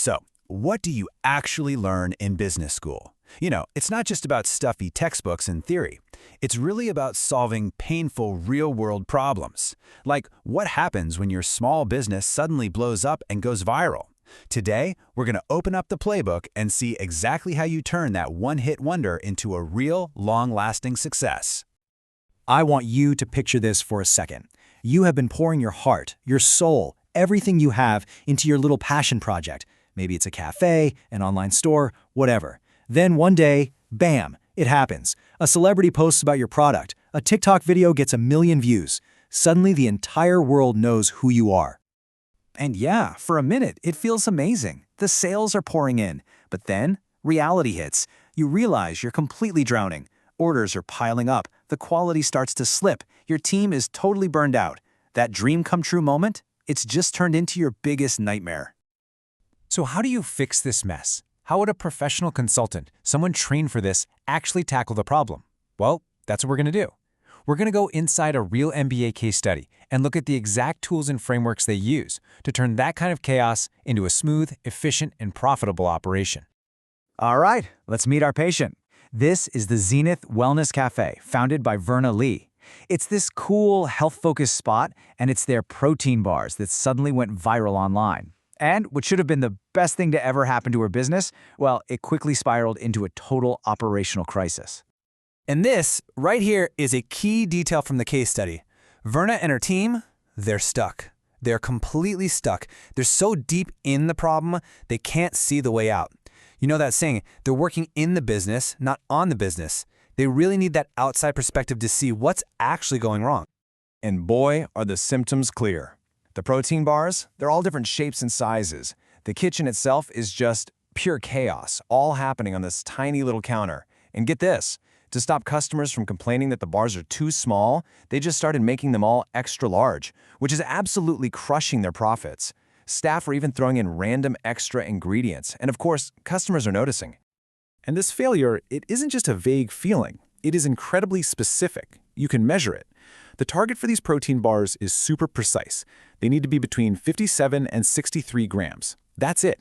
So, what do you actually learn in business school? It's not just about stuffy textbooks and theory. It's really about solving painful real-world problems. Like, what happens when your small business suddenly blows up and goes viral? Today, we're going to open up the playbook and see exactly how you turn that one-hit wonder into a real, long-lasting success. I want you to picture this for a second. You have been pouring your heart, your soul, everything you have into your little passion project. Maybe it's a cafe, an online store, whatever. Then one day, bam, it happens. A celebrity posts about your product. A TikTok video gets 1 million views. Suddenly, the entire world knows who you are. And yeah, for a minute, it feels amazing. The sales are pouring in. But then, reality hits. You realize you're completely drowning. Orders are piling up. The quality starts to slip. Your team is totally burned out. That dream come true moment, it's just turned into your biggest nightmare. So how do you fix this mess? How would a professional consultant, someone trained for this, actually tackle the problem? Well, that's what we're going to do. We're going to go inside a real MBA case study and look at the exact tools and frameworks they use to turn that kind of chaos into a smooth, efficient, and profitable operation. All right, let's meet our patient. This is the Zenith Wellness Cafe, founded by Verna Lee. It's this cool, health-focused spot, and it's their protein bars that suddenly went viral online. And what should have been the best thing to ever happen to her business, well, it quickly spiraled into a total operational crisis. And this, right here, is a key detail from the case study. Verna and her team, they're stuck. They're completely stuck. They're so deep in the problem, they can't see the way out. You know that saying, they're working in the business, not on the business. They really need that outside perspective to see what's actually going wrong. And boy, are the symptoms clear. The protein bars, they're all different shapes and sizes. The kitchen itself is just pure chaos, all happening on this tiny little counter. And get this, to stop customers from complaining that the bars are too small, they just started making them all extra large, which is absolutely crushing their profits. Staff are even throwing in random extra ingredients, and of course, customers are noticing. And this failure, it isn't just a vague feeling. It is incredibly specific. You can measure it. The target for these protein bars is super precise. They need to be between 57 and 63 grams. That's it.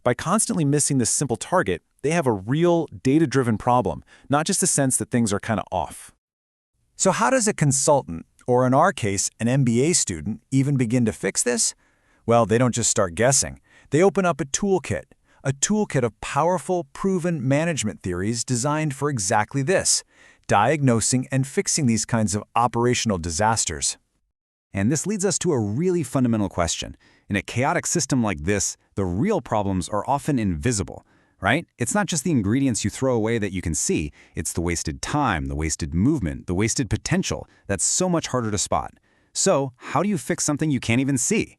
By constantly missing this simple target, they have a real data-driven problem, not just a sense that things are kind of off. So how does a consultant, or in our case, an MBA student, even begin to fix this? Well, they don't just start guessing. They open up a toolkit of powerful, proven management theories designed for exactly this, diagnosing and fixing these kinds of operational disasters. And this leads us to a really fundamental question. In a chaotic system like this, the real problems are often invisible, right? It's not just the ingredients you throw away that you can see, it's the wasted time, the wasted movement, the wasted potential that's so much harder to spot. So, how do you fix something you can't even see?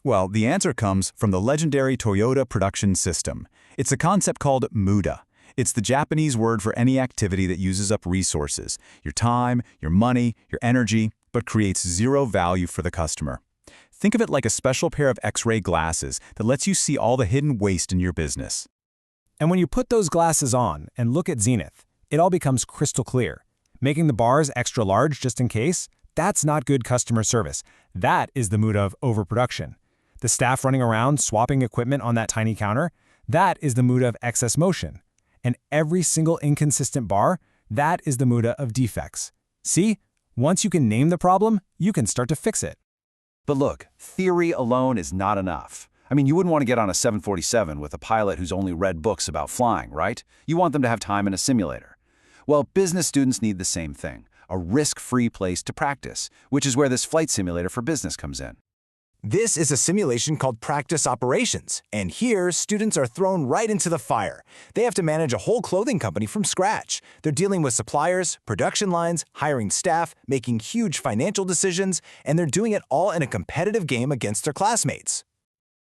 Well, the answer comes from the legendary Toyota production system. It's a concept called MUDA. It's the Japanese word for any activity that uses up resources, your time, your money, your energy, but creates zero value for the customer. Think of it like a special pair of X-ray glasses that lets you see all the hidden waste in your business. And when you put those glasses on and look at Zenith, it all becomes crystal clear. Making the bars extra large just in case, that's not good customer service. That is the mood of overproduction. The staff running around swapping equipment on that tiny counter, that is the mood of excess motion. And every single inconsistent bar, that is the mood of defects. See? Once you can name the problem, you can start to fix it. But look, theory alone is not enough. I mean, you wouldn't want to get on a 747 with a pilot who's only read books about flying, right? You want them to have time in a simulator. Well, business students need the same thing, a risk-free place to practice, which is where this flight simulator for business comes in. This is a simulation called Practice Operations, and here, students are thrown right into the fire. They have to manage a whole clothing company from scratch. They're dealing with suppliers, production lines, hiring staff, making huge financial decisions, and they're doing it all in a competitive game against their classmates.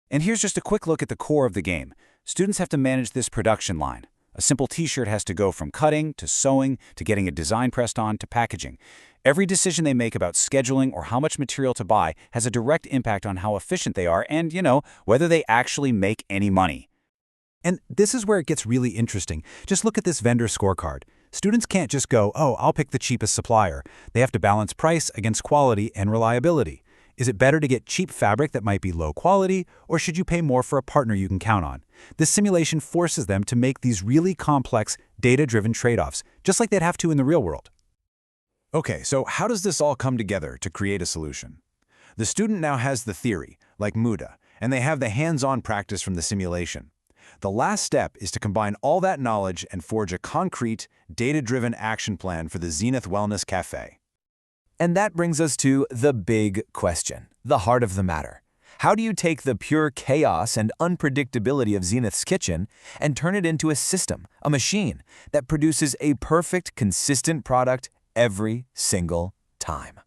And here's just a quick look at the core of the game. Students have to manage this production line. A simple t-shirt has to go from cutting to sewing to getting a design pressed on to packaging. Every decision they make about scheduling or how much material to buy has a direct impact on how efficient they are and, whether they actually make any money. And this is where it gets really interesting. Just look at this vendor scorecard. Students can't just go, oh, I'll pick the cheapest supplier. They have to balance price against quality and reliability. Is it better to get cheap fabric that might be low quality, or should you pay more for a partner you can count on? This simulation forces them to make these really complex, data-driven trade-offs, just like they'd have to in the real world. Okay, so how does this all come together to create a solution? The student now has the theory, like Muda, and they have the hands-on practice from the simulation. The last step is to combine all that knowledge and forge a concrete, data-driven action plan for the Zenith Wellness Cafe. And that brings us to the big question, the heart of the matter. How do you take the pure chaos and unpredictability of Zenith's kitchen and turn it into a system, a machine, that produces a perfect, consistent product every single time?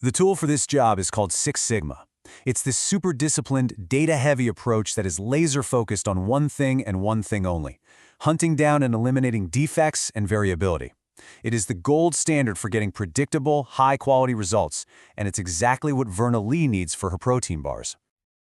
The tool for this job is called Six Sigma. It's this super disciplined, data-heavy approach that is laser-focused on one thing and one thing only, hunting down and eliminating defects and variability. It is the gold standard for getting predictable, high-quality results, and it's exactly what Verna Lee needs for her protein bars.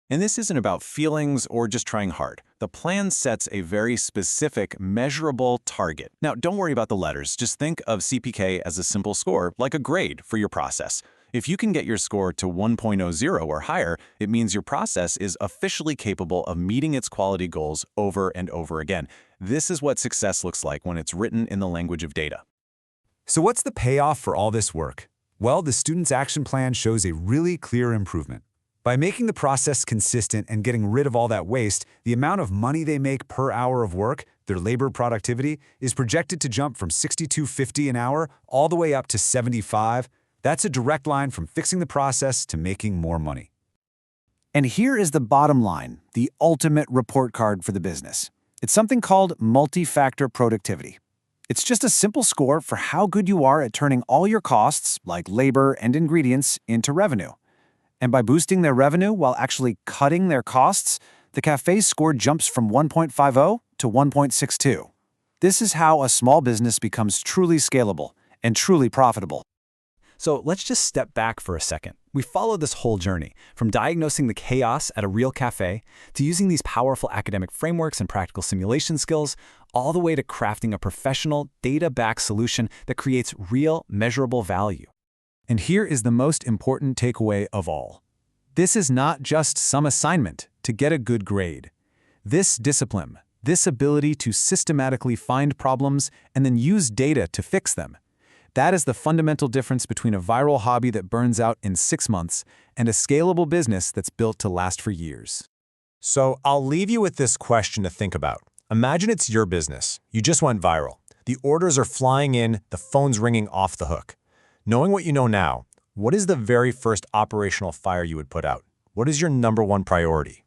And this isn't about feelings or just trying hard. The plan sets a very specific, measurable target. Now, don't worry about the letters. Just think of CPK as a simple score, like a grade for your process. If you can get your score to 1.00 or higher, it means your process is officially capable of meeting its quality goals over and over again. This is what success looks like when it's written in the language of data. So what's the payoff for all this work? Well, the student's action plan shows a really clear improvement. By making the process consistent and getting rid of all that waste, the amount of money they make per hour of work, their labor productivity, is projected to jump from $62.50 an hour all the way up to $75. That's a direct line from fixing the process to making more money. And here is the bottom line, the ultimate report card for the business. It's something called multi-factor productivity. It's just a simple score for how good you are at turning all your costs, like labor and ingredients, into revenue. And by boosting their revenue while actually cutting their costs, the cafe's score jumps from 1.50 to 1.62. This is how a small business becomes truly scalable and truly profitable. So let's just step back for a second. We followed this whole journey, from diagnosing the chaos at a real cafe, to using these powerful academic frameworks and practical simulation skills, all the way to crafting a professional, data-backed solution that creates real, measurable value. And here is the most important takeaway of all. This is not just some assignment to get a good grade. This discipline, this ability to systematically find problems and then use data to fix them, that is the fundamental difference between a viral hobby that burns out in 6 months and a scalable business that's built to last for years. So I'll leave you with this question to think about. Imagine it's your business. You just went viral. The orders are flying in, the phone's ringing off the hook. Knowing what you know now, what is the very first operational fire you would put out? What is your #1 priority?